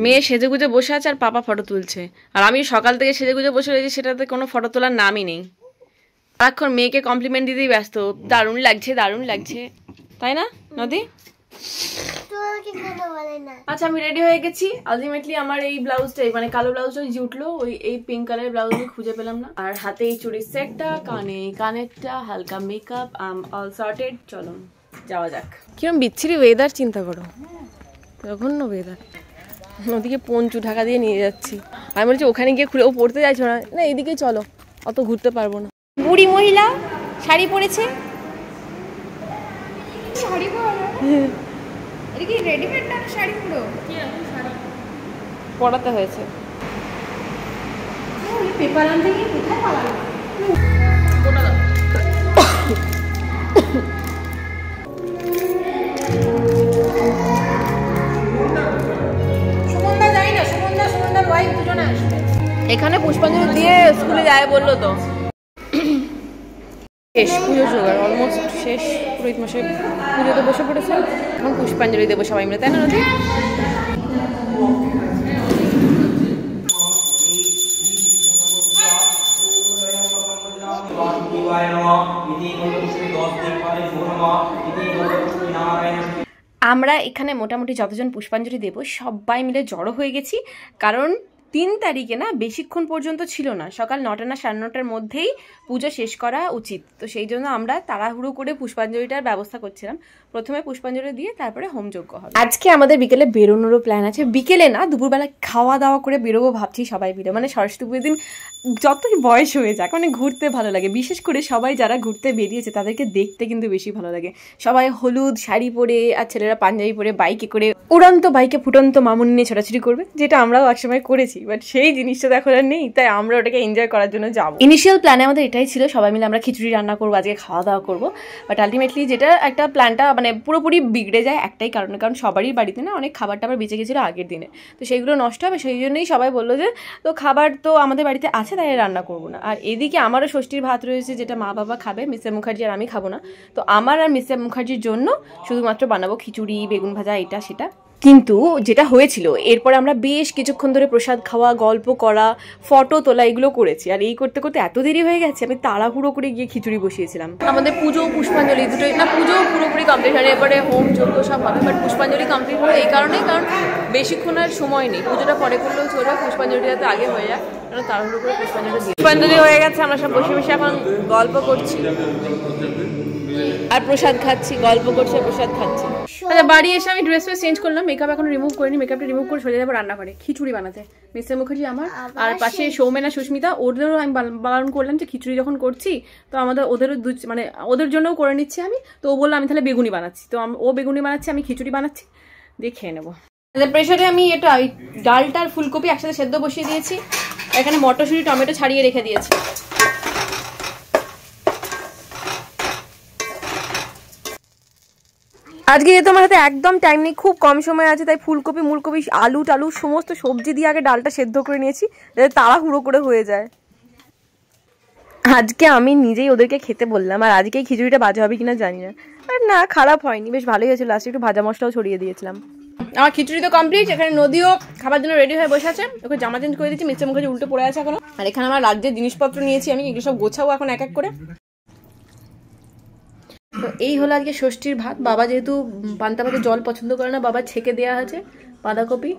মেয়ে সেজেগুজে বসে আছে আর পাপা ফটো তুলছে, আর আমি সকাল থেকে সেজেগুজে বসে রয়েছি, সেটাতে কোনো ফটো তোলার নামই নেই। সারাক্ষণ মেয়েকে কমপ্লিমেন্ট দিতেই ব্যস্ত, দারুণ লাগছে দারুণ লাগছে, তাই না নদী? আচ্ছা আমি রেডি হয়ে গেছি। আলটিমেটলি আমার এই ব্লাউজটাই মানে কালো ব্লাউজটা যে উঠলো, ওই এই পিঙ্ক কালারের ব্লাউজ আমি খুঁজে পেলাম না। আর হাতে এই চুড়ির সেটটা, কানে কানেরটা, হালকা মেকআপ, অল সর্টেড। চলো যাওয়া যাক। কিরম বিচ্ছিরি ওয়েদার চিন্তা করো, জঘন্য ওয়েদার। ওদিকে পঞ্চু ঢাকা দিয়ে নিয়ে যাচ্ছি, আমি বলছি ওখানে গিয়ে খুলে ও পড়তে যাচ্ছ না, না এদিকেই চলো, অত ঘুরতে পারবো না। বুড়ি মহিলা শাড়ি পরেছে, শাড়ি পরা এটা কি রেডিমেড না শাড়ি পুরো? কি রকম শাড়ি পরাতে হয়েছে। ওই পেপার আনতে গিয়ে কোথায় পালালো? সুমনদা যাই না, সুমনদার ওয়াইফ দুজনে আসবে। এখানে পুষ্পাঞ্জলি দিয়ে স্কুলে যায় বললো তো। শেষ পুজো জোগাড় অলমোস্ট শেষ, পুরোহিত মশাই পুজোতে বসে পড়েছে, এখন পুষ্পাঞ্জলি দেবো সবাই মিলে, তাই না নদী? আমরা এখানে মোটামুটি যতজন পুষ্পাঞ্জলি দেব সবাই মিলে জড়ো হয়ে গেছি, কারণ 3 তারিখে না বেশিক্ষণ পর্যন্ত ছিল না, সকাল 9টা না 9:30টার মধ্যেই পুজো শেষ করা উচিত। তো সেই জন্য আমরা তাড়াহুড়ো করে পুষ্পাঞ্জলিটার ব্যবস্থা করছিলাম, প্রথমে পুষ্পাঞ্জলি দিয়ে তারপরে হোমযজ্ঞ হবে। আজকে আমাদের বিকেলে বেরোনোরও প্ল্যান আছে, বিকেলে না দুপুরবেলা খাওয়া দাওয়া করে বেরোবো ভাবছি সবাই মিলে, মানে সরস্বতী পুজোর দিন যতই বয়স হয়ে যাক মানে ঘুরতে ভালো লাগে, বিশেষ করে সবাই যারা ঘুরতে বেরিয়েছে তাদেরকে দেখতে কিন্তু বেশি ভালো লাগে। সবাই হলুদ শাড়ি পরে আর ছেলেরা পাঞ্জাবি পরে বাইকে করে উড়ন্ত বাইকে ফুটন্ত মামুনি নিয়ে ছোটাছুটি করবে, যেটা আমরাও একসময় করেছি, বাট সেই জিনিসটা এখন আর নেই, তাই আমরা ওটাকে এনজয় করার জন্য যাবো। ইনিশিয়াল প্ল্যানে আমাদের এটাই ছিল সবাই মিলে আমরা খিচুড়ি রান্না করবো, আজকে খাওয়া দাওয়া করবো, বাট আলটিমেটলি যেটা একটা প্ল্যানটা মানে পুরোপুরি বিগড়ে যায় একটাই কারণে, কারণ সবারই বাড়িতে না অনেক খাবার টাবার বেঁচে গেছিলো আগের দিনে, তো সেইগুলো নষ্ট হবে, সেই জন্যই সবাই বললো যে তো খাবার তো আমাদের বাড়িতে আছে তাই রান্না করবো না। আর এদিকে আমারও ষষ্ঠীর ভাত রয়েছে যেটা মা বাবা খাবে, মিস্টার মুখার্জি আর আমি খাবো না, তো আমার আর মিস্টার মুখার্জির জন্য শুধুমাত্র বানাবো খিচুড়ি বেগুন ভাজা এটা সেটা। কিন্তু যেটা হয়েছিল এরপরে আমরা বেশ কিছুক্ষণ ধরে প্রসাদ খাওয়া, গল্প করা, ফটো তোলা এগুলো করেছি, আর এই করতে করতে এত দেরি হয়ে গেছে আমি তাড়াহুড়ো করে গিয়ে খিচুড়ি বসিয়েছিলাম। আমাদের পুজো পুষ্পাঞ্জলি দুটোই না, পুজো পুরোপুরি কমপ্লিট হয়নি, এরপরে হোম যজ্ঞ সব হবে, বাট পুষ্পাঞ্জলি কমপ্লিট হলো এই কারণেই কারণ বেশিক্ষণ আর সময় নেই, পুজোটা পরে করলেও চলবে, পুষ্পাঞ্জলিটা তো আগে হয়ে যায়, কারণ তাড়াহুড়ো করে পুষ্পাঞ্জলি হয়ে গেছে। আমরা সব বসে বসে এখন গল্প করছি আর প্রসাদ খাচ্ছি, গল্প করছি আর প্রসাদ খাচ্ছি। আচ্ছা বাড়ি এসে আমি ড্রেস চেঞ্জ করলাম, মেকআপ এখন রিমুভ করিনি, মেকআপটা রিমুভ করে সোজা যাবো রান্না করে খিচুড়ি বানাতে। মিস্টার মুখার্জি আমার আর পাশে সৌমেনা সুস্মিতা, ওদেরও আমি বারণ করলাম যে খিচুড়ি যখন করছি তো আমাদের ওদেরও মানে ওদের জন্যও করে নিচ্ছি আমি, তো ও বললো আমি তাহলে বেগুনি বানাচ্ছি, তো ও বেগুনি বানাচ্ছি আমি খিচুড়ি বানাচ্ছি, দিয়ে খেয়ে নেবো। প্রেশারে আমি এটা ডালটা আর ফুলকপি একসাথে সেদ্ধ বসিয়ে দিয়েছি, এখানে মটরশুঁটি টমেটো ছাড়িয়ে রেখে দিয়েছি। আজকে যেহেতু আমার হাতে একদম টাইম নেই, খুব কম সময় আছে, তাই ফুলকপি মুলকপি আলু টালু সমস্ত সবজি দিয়ে আগে ডালটা সেদ্ধ করে নিয়েছি যাতে তাড়াহুড়ো করে হয়ে যায়। আজকে আমি নিজেই ওদেরকে খেতে বললাম, আর আজকে খিচুড়িটা বাজে হবে কিনা জানি না, আর না খারাপ হয়নি, বেশ ভালোই হয়েছিল, লাস্টে একটু ভাজা মশলাও ছড়িয়ে দিয়েছিলাম। আমার খিচুড়ি তো কমপ্লিট, এখানে নদীও খাবার জন্য রেডি হয়ে বসে আছে, ওকে জামা চেঞ্জ করে দিচ্ছি, মিস্টার মুখার্জি উল্টো পড়ে আছে এখনো, আর এখানে আমার রাজ্যের জিনিসপত্র নিয়েছি আমি, এগুলো সব গোছাবো এখন এক এক করে। তো এই হলো আজকে ষষ্ঠীর ভাত। বাবা যেহেতু পান্তা ভাতে জল পছন্দ করে না, বাবা ছেঁকে দেওয়া আছে বাঁধাকপি,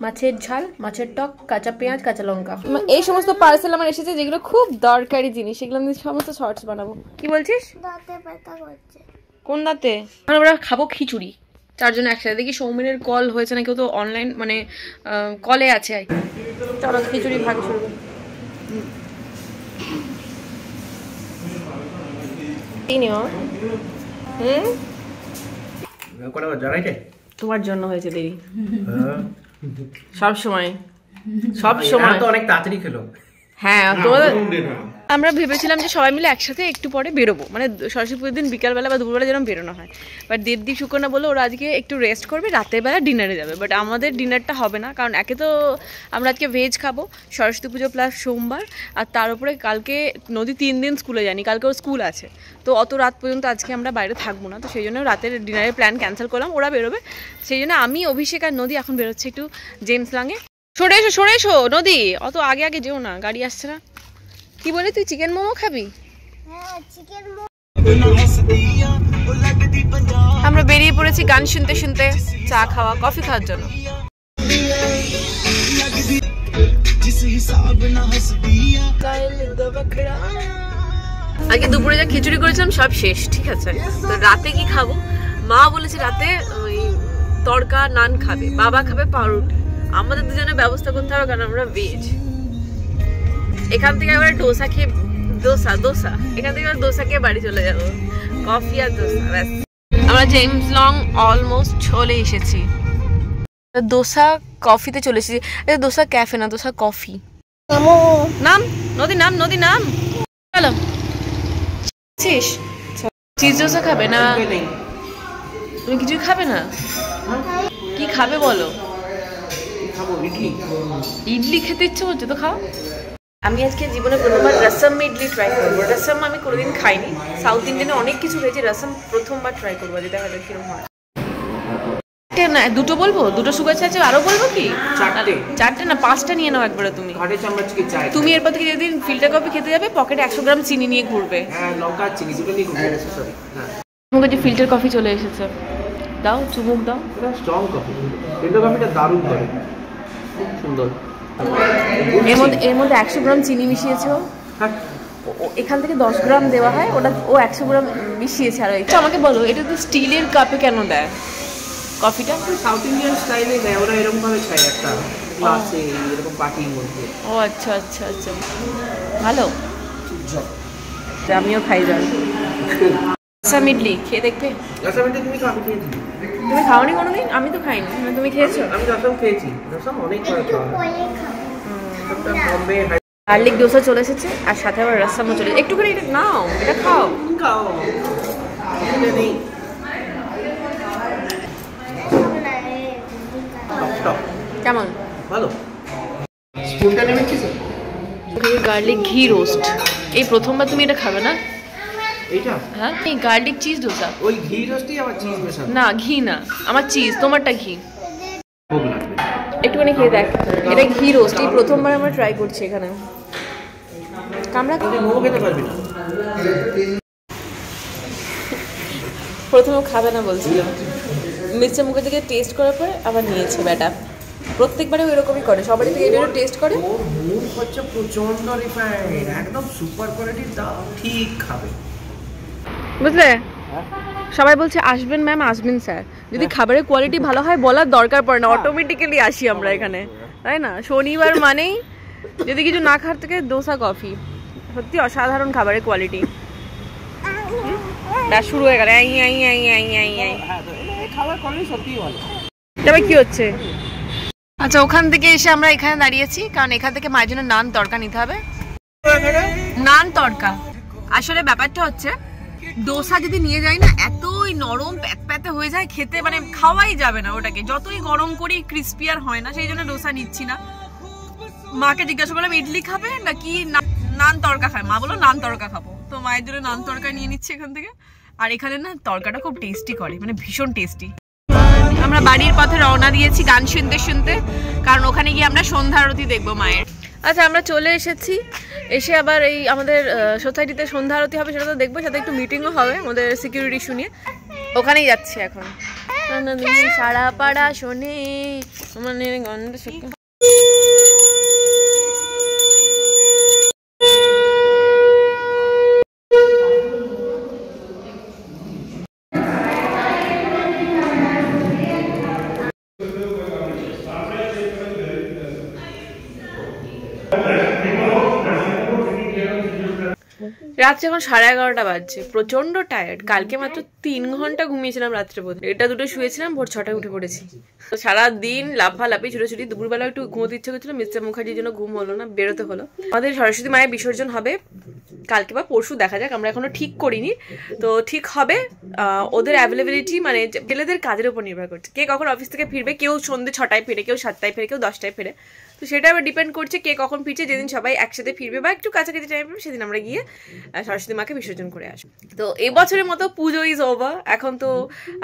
মাছের ঝাল, মাছের টক, কাঁচা পেঁয়াজ, কাঁচা লঙ্কা, এই সমস্ত পার্সেল আমার এসেছে যেগুলো খুব দরকারি জিনিস, এগুলো আমি সমস্ত শর্টস বানাবো। কি বলছিস? কোন দাঁতে? আমরা খাবো খিচুড়ি চারজন একসাথে। দেখি সৌমেনের কল হয়েছে না, কেউ তো অনলাইন মানে কলে আছে, চলো খিচুড়ি ভাগ শুরু করি। তোমার জন্য হয়েছে দেরি, সব সময় তো অনেক তাড়াতাড়ি খেলো। হ্যাঁ তোমাদের আমরা ভেবেছিলাম যে সবাই মিলে একসাথে একটু পরে বেরোবো, মানে সরস্বতী পুজোর দিন বিকালবেলা বা দুপুরবেলা যেরকম বেরোনো হয়। বাট দেবদীপ সুকন্যা বললো ওরা আজকে একটু রেস্ট করবে, রাতের বেলা ডিনারে যাবে। বাট আমাদের ডিনারটা হবে না, কারণ একে তো আমরা আজকে ভেজ খাবো, সরস্বতী পুজো প্লাস সোমবার, আর তার উপরে কালকে নদী 3 দিন স্কুলে যায়নি, কালকে ওর স্কুল আছে, তো অত রাত পর্যন্ত আজকে আমরা বাইরে থাকবো না। তো সেই জন্য রাতের ডিনারের প্ল্যান ক্যান্সেল করলাম, ওরা বেরোবে। সেই জন্য আমি, অভিষেক আর নদী এখন বেরোচ্ছে একটু জেমস লাঙে। সরে এসো নদী, অত আগে আগে যেও না, গাড়ি আসছে না। কি বলি, তুই চিকেন মোমো খাবি? আমরা বেরিয়ে পড়েছি গান শুনতে শুনতে, চা খাওয়া, কফি খাওয়ার জন্য। আগে দুপুরে যা খিচুড়ি করেছিলাম সব শেষ, ঠিক আছে। তো রাতে কি খাবো? মা বলেছে রাতে ওই তড়কা নান খাবে, বাবা খাবে পাউরুটি। আমাদের দুজনের ব্যবস্থা করতে হবে, কারণ আমরা ভেজ। এখান থেকে আবার ডোসা খেয়ে এখান থেকে ডোসা খেয়ে বাড়ি চলে যাবো, কফি আর ডোসা, ব্যাস। আমরা জেমস লং অলমোস্ট চলে এসেছি। ডোসা কফিতে চলে এসেছি। ডোসা ক্যাফে না, ডোসা কফি। নাম নদী নাম চলো। চিজ ডোসা খাবে না? তুমি কিছুই খাবে না? কি খাবে বলো? ইডলি খেতে ইচ্ছে হচ্ছে তো খাও। আমি আজকে জীবনে প্রথমবার রসম ইডলি ট্রাই করবো। রসম আমি কোনোদিন খাইনি, সাউথ ইন্ডিয়ানে অনেক কিছু খেয়েছি, রসম প্রথমবার ট্রাই করবো, যেটা হয়তো কিরকম হয়। না দুটো বলবো, দুটো সুগার চা আছে, আরো বলবো কি? চারটে না 5টা নিয়ে নাও একবারে। তুমি এরপর থেকে যেদিন ফিল্টার কফি খেতে যাবে পকেটে 100 গ্রাম চিনি নিয়ে ঘুরবে। যে ফিল্টার কফি চলে এসেছে, দাও চুমুক দাও। স্ট্রং কফি, ফিল্টার কফিটা দারুণ করে, খুব সুন্দর। এর মধ্যে 100 গ্রাম চিনি মিশিয়েছে ও। এখান থেকে 10 গ্রাম দেওয়া হয়, ওটা ও 100 গ্রাম মিশিয়েছে। আর আমাকে বলো, এটা তো স্টিলের কাপে কেন দেয় কফিটা? সাউথ ইন্ডিয়ান স্টাইলে দেয় ওরা, এরকম ভাবে খায় একটা গ্লাসে, এরকম পার্টির মধ্যে। ও আচ্ছা, ভালো। আমিও খাই যাই। রসম ইডলি খেয়ে দেখবে। রসম ইডলি তুমি খেয়েছি? তুমি খাওনি কোনোদিন? আমি তো খাইনি, তুমি খেয়েছো? আমি রসম খেয়েছি, রসম অনেক খাওয়া। গার্লিক ডোসা চলে এসেছে, আর সাথে আবার রসমও চলে। একটুখানি এটা নাও, এটা খাও। কেমন? ভালো। স্পুনটা নেবে কি? গার্লিক ঘি রোস্ট, এই প্রথমবার তুমি এটা খাবে না? এইটা? হ্যাঁ, এই গার্লিক চিজ ডোসা। ওই ঘি রোস্টই আবার চিজ মেশানো? না ঘি না, আমার চিজ, তোমারটা ঘি। খুব লাগবে, একটুখানি খেয়ে দেখ। এটা ঘি রোস্ট, এই প্রথমবার আমরা ট্রাই করছি এখানে। কামড়া মোমো খেতে পারবি না। প্রথমে খাবে না বলছিল, মিষ্টি মুখে থেকে টেস্ট করার পরে আবার নিয়েছে ব্যাটা। প্রত্যেকবারে এরকমই করে, সবারই থেকে এটা টেস্ট করে। মুখ হচ্ছে প্রচন্ড রিফাইন্ড, একদম সুপার কোয়ালিটির, দাও ঠিক খাবে, বুঝলে? সবাই বলছে আসবেন ম্যাম, আসবেন স্যার। যদি খাবারের কোয়ালিটি ভালো হয় বলার দরকার পড়ে না, অটোমেটিক্যালি আসি আমরা এখানে, তাই না? শনিবার মানেই যদি কিছু না খাওয়ার থেকে ডোসা কফি, সত্যি অসাধারণ খাবারের কোয়ালিটি। শুরু হয়ে গেল খাবার কোয়ালিটি সত্যিই ভালো। তবে কি হচ্ছে? আচ্ছা, ওখান থেকে এসে আমরা এখানে দাঁড়িয়েছি, কারণ এখান থেকে মায়ের জন্য নান তড়কা নিতে হবে। নান তড়কা আসলে ব্যাপারটা হচ্ছে, ডোসা যদি নিয়ে যাই না, এতই নরম প্যাতে হয়ে যায়, খেতে মানে খাওয়াই যাবে না ওটাকে, যতই গরম করি ক্রিস্পি আর হয় না। সেই জন্য ডোসা নিচ্ছি না। মাকে জিজ্ঞাসা করলাম ইডলি খাবে নাকি নান তড়কা খায়, মা বললো নান তড়কা খাবো। তো মায়ের জন্য নান তড়কা নিয়ে নিচ্ছি এখান থেকে। আর এখানে না তড়কাটা খুব টেস্টি করে, মানে ভীষণ টেস্টি। আমরা বাড়ির পথে রওনা দিয়েছি গান শুনতে শুনতে, কারণ ওখানে গিয়ে আমরা সন্ধ্যা আরতি দেখবো মায়ের। আচ্ছা, আমরা চলে এসেছি। এসে আবার এই আমাদের সোসাইটিতে সন্ধ্যা আরতি হবে, সেটা তো দেখবো, সাথে একটু মিটিংও হবে আমাদের সিকিউরিটি শুনিয়ে। ওখানেই যাচ্ছি এখন। সারা পাড়া শোনে মানে গন্ধ। রাত্রে এখন 11:30 বাজছে, প্রচন্ড টায়ার্ড। কালকে মাত্র 3 ঘন্টা ঘুমিয়েছিলাম রাত্রে, বোধ এটা দুটো শুয়েছিলাম, ভোর 6টায় উঠে পড়েছি। তো সারাদিন লাফালাফি ছুটোছুটি, দুপুরবেলা একটু ঘুমোতে ইচ্ছে করছিল, মিস্টার মুখার্জির জন্য ঘুম হলো না, বেরোতে হলো। আমাদের সরস্বতী মায়ের বিসর্জন হবে কালকে বা পরশু, দেখা যাক, আমরা এখনো ঠিক করিনি। তো ঠিক হবে, ওদের অ্যাভেলেবিলিটি মানে ছেলেদের কাজের উপর নির্ভর করছে, কে কখন অফিস থেকে ফিরবে। কেউ সন্ধ্যে 6টায় ফিরে, কেউ 7টায় ফিরে, কেউ 10টায় ফিরে। তো সেটা আবার ডিপেন্ড করছে কে কখন ফিরছে। যেদিন সবাই একসাথে ফিরবে বা একটু কাছাকাছি টাইম পাবে, সেদিন আমরা গিয়ে সরস্বতী মাকে বিসর্জন করে আসবো। তো এবছরের মতো পুজো ইজ ওভার, এখন তো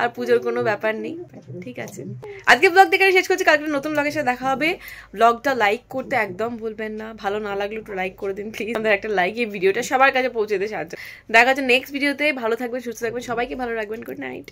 আর পুজোর কোনো ব্যাপার নেই। ঠিক আছে, আজকে ব্লগ দেখে শেষ করছি, কালকে নতুন ব্লগের সাথে দেখা হবে। ব্লগটা লাইক করতে একদম ভুলবেন না, ভালো না লাগলে একটু লাইক করে দিন প্লিজ। আমাদের একটা লাইক এই ভিডিওটা সবার কাছে পৌঁছে দিতে সাহায্য। দেখা হচ্ছে নেক্সট ভিডিওতে। ভালো থাকবেন, সুস্থ থাকবেন, সবাইকে ভালো রাখবেন। Good night.